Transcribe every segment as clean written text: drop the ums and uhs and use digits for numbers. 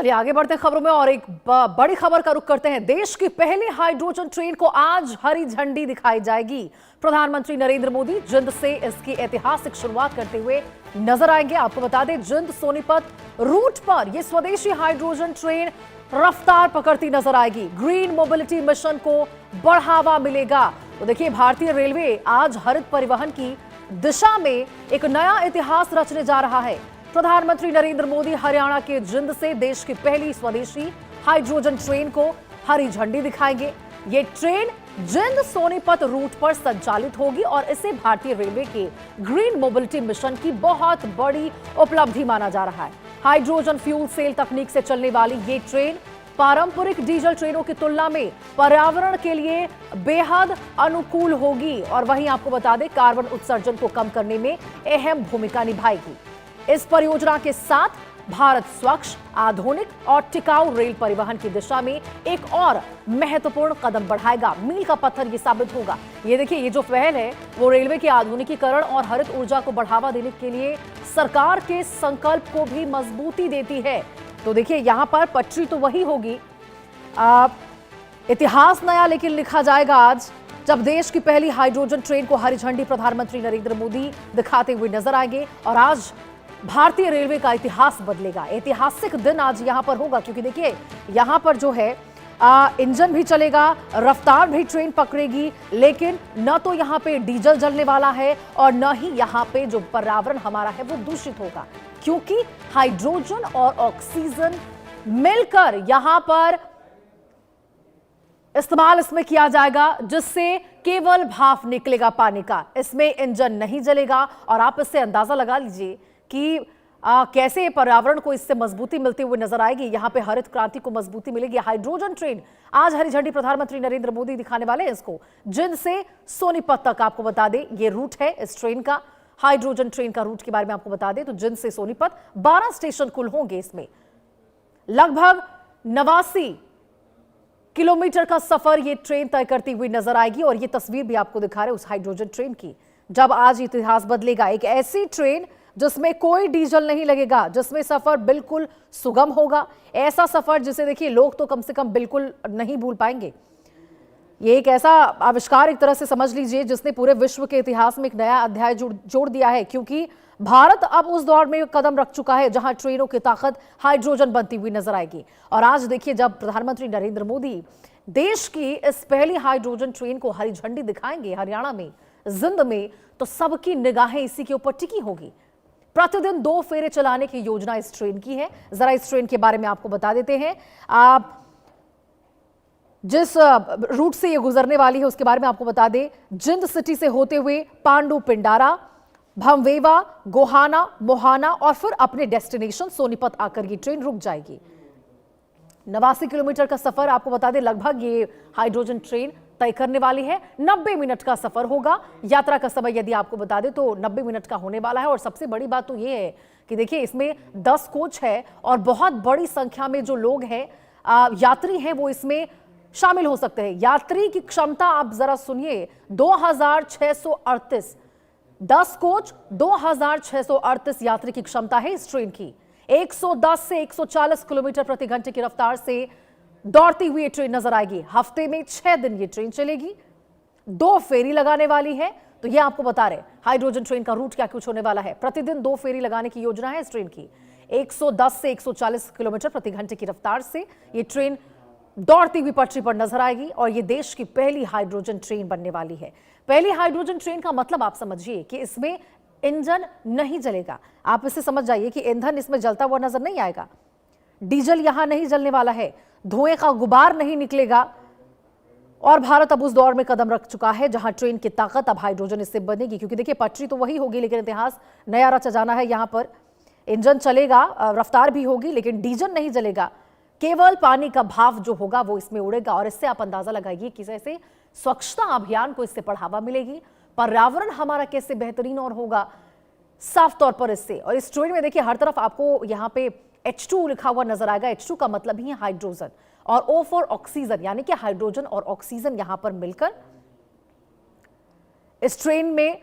चलिए आगे बढ़ते हैं खबरों में और एक बड़ी खबर का रुख करते हैं। देश की पहली हाइड्रोजन ट्रेन को आज हरी झंडी दिखाई जाएगी। प्रधानमंत्री नरेंद्र मोदी जिंद से इसकी ऐतिहासिक शुरुआत करते हुए नजर आएंगे। आपको बता दें, जिंद सोनीपत रूट पर यह स्वदेशी हाइड्रोजन ट्रेन रफ्तार पकड़ती नजर आएगी। ग्रीन मोबिलिटी मिशन को बढ़ावा मिलेगा। तो देखिए, भारतीय रेलवे आज हरित परिवहन की दिशा में एक नया इतिहास रचने जा रहा है। प्रधानमंत्री नरेंद्र मोदी हरियाणा के जिंद से देश की पहली स्वदेशी हाइड्रोजन ट्रेन को हरी झंडी दिखाएंगे। ये ट्रेन जिंद सोनीपत रूट पर संचालित होगी और इसे भारतीय रेलवे के ग्रीन मोबिलिटी मिशन की बहुत बड़ी उपलब्धि माना जा रहा है। हाइड्रोजन फ्यूल सेल तकनीक से चलने वाली ये ट्रेन पारंपरिक डीजल ट्रेनों की तुलना में पर्यावरण के लिए बेहद अनुकूल होगी और वहीं आपको बता दें, कार्बन उत्सर्जन को कम करने में अहम भूमिका निभाएगी। इस परियोजना के साथ भारत स्वच्छ, आधुनिक और टिकाऊ रेल परिवहन की दिशा में एक और महत्वपूर्ण कदम बढ़ाएगा। मील का पत्थर ये साबित होगा। ये देखिए, ये जो पहल है वो रेलवे के आधुनिकीकरण और हरित ऊर्जा को बढ़ावा देने के लिए सरकार के संकल्प को भी मजबूती देती है। तो देखिए, यहां पर पटरी तो वही होगी, इतिहास नया लेकिन लिखा जाएगा आज, जब देश की पहली हाइड्रोजन ट्रेन को हरी झंडी प्रधानमंत्री नरेंद्र मोदी दिखाते हुए नजर आएंगे और आज भारतीय रेलवे का इतिहास बदलेगा। ऐतिहासिक दिन आज यहां पर होगा, क्योंकि देखिए यहां पर जो है इंजन भी चलेगा, रफ्तार भी ट्रेन पकड़ेगी, लेकिन न तो यहां पे डीजल जलने वाला है और न ही यहां पे जो पर्यावरण हमारा है वो दूषित होगा, क्योंकि हाइड्रोजन और ऑक्सीजन मिलकर यहां पर इस्तेमाल इसमें किया जाएगा, जिससे केवल भाप निकलेगा पानी का। इसमें इंजन नहीं जलेगा और आप इससे अंदाजा लगा लीजिए कि कैसे पर्यावरण को इससे मजबूती मिलती हुई नजर आएगी। यहां पे हरित क्रांति को मजबूती मिलेगी। हाइड्रोजन ट्रेन आज हरी झंडी प्रधानमंत्री नरेंद्र मोदी दिखाने वाले हैं इसको। जिंद से सोनीपत तक आपको बता दें ये रूट है इस ट्रेन का। हाइड्रोजन ट्रेन का रूट के बारे में आपको बता दें तो जिंद से सोनीपत 12 स्टेशन कुल होंगे। इसमें लगभग 89 किलोमीटर का सफर ये ट्रेन तय करती हुई नजर आएगी और ये तस्वीर भी आपको दिखा रहे उस हाइड्रोजन ट्रेन की, जब आज इतिहास बदलेगा। एक ऐसी ट्रेन जिसमें कोई डीजल नहीं लगेगा, जिसमें सफर बिल्कुल सुगम होगा। ऐसा सफर जिसे देखिए लोग तो कम से कम बिल्कुल नहीं भूल पाएंगे। ये एक ऐसा आविष्कार एक तरह से समझ लीजिए जिसने पूरे विश्व के इतिहास में एक नया अध्याय जोड़ दिया है, क्योंकि भारत अब उस दौर में कदम रख चुका है जहां ट्रेनों की ताकत हाइड्रोजन बनती हुई नजर आएगी। और आज देखिए, जब प्रधानमंत्री नरेंद्र मोदी देश की इस पहली हाइड्रोजन ट्रेन को हरी झंडी दिखाएंगे हरियाणा में जिंद में, तो सबकी निगाहें इसी के ऊपर टिकी होगी। प्रतिदिन 2 फेरे चलाने की योजना इस ट्रेन की है। जरा इस ट्रेन के बारे में आपको बता देते हैं। आप जिस रूट से ये गुजरने वाली है उसके बारे में आपको बता दें। जिंद सिटी से होते हुए पांडु पिंडारा, भमवेवा, गोहाना, मोहाना और फिर अपने डेस्टिनेशन सोनीपत आकर ये ट्रेन रुक जाएगी। 89 किलोमीटर का सफर आपको बता दें लगभग ये हाइड्रोजन ट्रेन तय करने वाली है। 90 मिनट का सफर होगा। यात्रा का समय यदि आपको बता दें तो 90 मिनट का होने वाला है। और सबसे बड़ी बात तो ये है कि देखिए, इसमें 10 कोच है और बहुत बड़ी संख्या में जो लोग हैं, यात्री हैं, वो इसमें शामिल हो सकते हैं। यात्री की क्षमता आप जरा सुनिए, 2638, 10 कोच, 2638 यात्री की क्षमता है इस ट्रेन की। 110 से 140 किलोमीटर प्रति घंटे की रफ्तार से दौड़ती हुई ट्रेन नजर आएगी। हफ्ते में 6 दिन ये ट्रेन चलेगी। 2 फेरी लगाने वाली है। तो ये आपको बता रहे हाइड्रोजन ट्रेन का रूट क्या कुछ होने वाला है। प्रतिदिन 2 फेरी लगाने की योजना है इस ट्रेन की। 110 से 140 किलोमीटर प्रति घंटे की रफ्तार से ये ट्रेन दौड़ती हुई पटरी पर नजर आएगी और ये देश की पहली हाइड्रोजन ट्रेन बनने वाली है। पहली हाइड्रोजन ट्रेन का मतलब आप समझिए कि इसमें इंजन नहीं जलेगा। आप इसे समझ जाइए कि ईंधन इसमें जलता हुआ नजर नहीं आएगा। डीजल यहां नहीं जलने वाला है, धुएं का गुबार नहीं निकलेगा। और भारत अब उस दौर में कदम रख चुका है जहां ट्रेन की ताकत अब हाइड्रोजन इससे बनेगी, क्योंकि देखिए पटरी तो वही होगी लेकिन इतिहास नया रचा जाना है। यहां पर इंजन चलेगा, रफ्तार भी होगी, लेकिन डीजल नहीं जलेगा। केवल पानी का भाप जो होगा वो इसमें उड़ेगा और इससे आप अंदाजा लगाइए कि कैसे स्वच्छता अभियान को इससे बढ़ावा मिलेगी, पर्यावरण हमारा कैसे बेहतरीन और होगा साफ तौर पर इससे। और इस ट्रेन में देखिए हर तरफ आपको यहाँ पे H2 लिखा हुआ नजर आएगा। H2 का मतलब ही है हाइड्रोजन और O फॉर ऑक्सीजन, यानी कि हाइड्रोजन और ऑक्सीजन यहां पर मिलकर इस ट्रेन में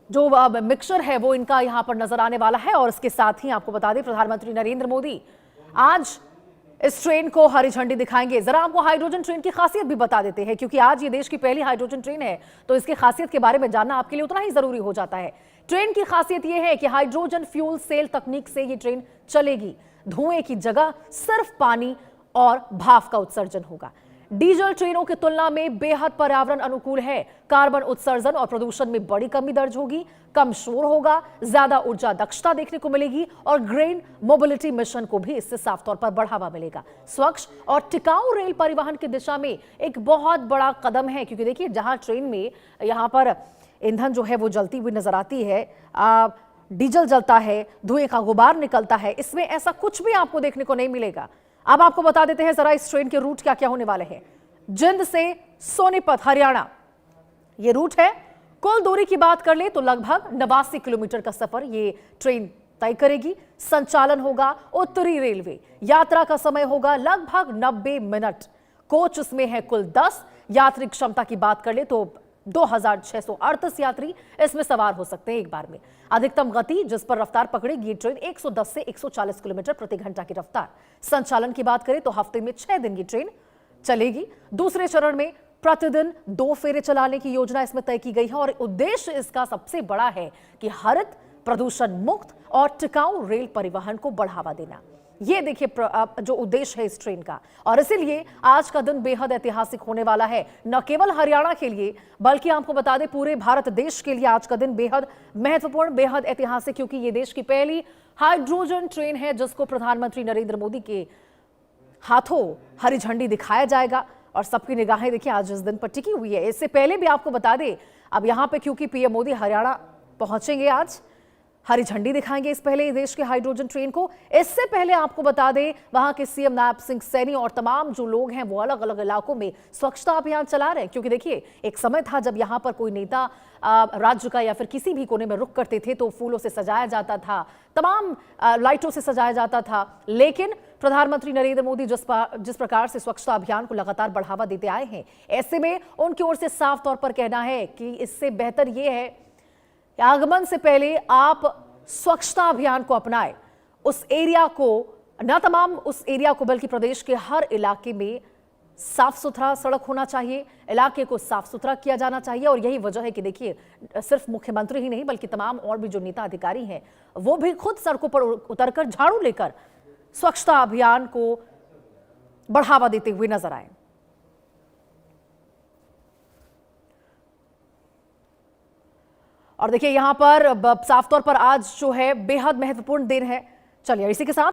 जो मिक्सचर है वो इनका यहां पर नजर आने वाला है। और इसके साथ ही आपको बता दें, प्रधानमंत्री नरेंद्र मोदी आज इस ट्रेन को हरी झंडी दिखाएंगे। जरा आपको हाइड्रोजन ट्रेन की खासियत भी बता देते हैं, क्योंकि आज ये देश की पहली हाइड्रोजन ट्रेन है, तो इसकी खासियत के बारे में जानना आपके लिए उतना ही जरूरी हो जाता है। ट्रेन की खासियत यह है कि हाइड्रोजन फ्यूल सेल तकनीक से ये ट्रेन चलेगी। धुएं की जगह सिर्फ पानी और भाप का उत्सर्जन होगा। डीजल ट्रेनों की तुलना में बेहद पर्यावरण अनुकूल है। कार्बन उत्सर्जन और प्रदूषण में बड़ी कमी दर्ज होगी, कम शोर होगा, ज्यादा ऊर्जा दक्षता देखने को मिलेगी और ग्रीन मोबिलिटी मिशन को भी इससे साफ तौर पर बढ़ावा मिलेगा। स्वच्छ और टिकाऊ रेल परिवहन की दिशा में एक बहुत बड़ा कदम है, क्योंकि देखिए जहां ट्रेन में यहां पर ईंधन जो है वो जलती हुई नजर आती है, डीजल जलता है, धुएं का गुबार निकलता है, इसमें ऐसा कुछ भी आपको देखने को नहीं मिलेगा। अब आपको बता देते हैं जरा इस ट्रेन के रूट क्या क्या होने वाले हैं। जिंद से सोनीपत हरियाणा ये रूट है। कुल दूरी की बात कर ले तो लगभग 89 किलोमीटर का सफर ये ट्रेन तय करेगी। संचालन होगा उत्तरी रेलवे। यात्रा का समय होगा लगभग 90 मिनट। कोच इसमें है कुल 10। यात्री क्षमता की बात कर ले तो 2638 यात्री इसमें सवार हो सकते हैं एक बार में। अधिकतम गति जिस पर रफ्तार पकड़ेगी ये ट्रेन 110 से 140 किलोमीटर प्रति घंटा की रफ्तार। संचालन की बात करें तो हफ्ते में 6 दिन ये ट्रेन चलेगी। दूसरे चरण में प्रतिदिन 2 फेरे चलाने की योजना इसमें तय की गई है और उद्देश्य इसका सबसे बड़ा है कि हरित, प्रदूषण मुक्त और टिकाऊ रेल परिवहन को बढ़ावा देना। ये देखिए जो उद्देश्य है इस ट्रेन का, और इसीलिए आज का दिन बेहद ऐतिहासिक होने वाला है, न केवल हरियाणा के लिए बल्कि आपको बता दें पूरे भारत देश के लिए आज का दिन बेहद महत्वपूर्ण, बेहद ऐतिहासिक, क्योंकि ये देश की पहली हाइड्रोजन ट्रेन है जिसको प्रधानमंत्री नरेंद्र मोदी के हाथों हरी झंडी दिखाया जाएगा। और सबकी निगाहें देखिए आज इस दिन पर टिकी हुई है। इससे पहले भी आपको बता दें, अब यहां पे क्योंकि पीएम मोदी हरियाणा पहुंचेंगे, आज हरी झंडी दिखाएंगे इस पहले देश के हाइड्रोजन ट्रेन को। इससे पहले आपको बता दें वहां के सीएम नायब सिंह सैनी और तमाम जो लोग हैं वो अलग अलग इलाकों में स्वच्छता अभियान चला रहे हैं, क्योंकि देखिए एक समय था जब यहां पर कोई नेता राज्य का या फिर किसी भी कोने में रुक करते थे तो फूलों से सजाया जाता था, तमाम लाइटों से सजाया जाता था। लेकिन प्रधानमंत्री नरेंद्र मोदी जिस प्रकार से स्वच्छता अभियान को लगातार बढ़ावा देते आए हैं, ऐसे में उनकी ओर से साफ तौर पर कहना है कि इससे बेहतर यह है कि आगमन से पहले आप स्वच्छता अभियान को अपनाएं। उस एरिया को न तमाम उस एरिया को बल्कि प्रदेश के हर इलाके में साफ सुथरा सड़क होना चाहिए, इलाके को साफ सुथरा किया जाना चाहिए। और यही वजह है कि देखिए सिर्फ मुख्यमंत्री ही नहीं बल्कि तमाम और भी जो नेता अधिकारी हैं वो भी खुद सड़कों पर उतरकर झाड़ू लेकर स्वच्छता अभियान को बढ़ावा देते हुए नजर आए। और देखिए यहां पर साफ तौर पर आज जो है बेहद महत्वपूर्ण दिन है। चलिए इसी के साथ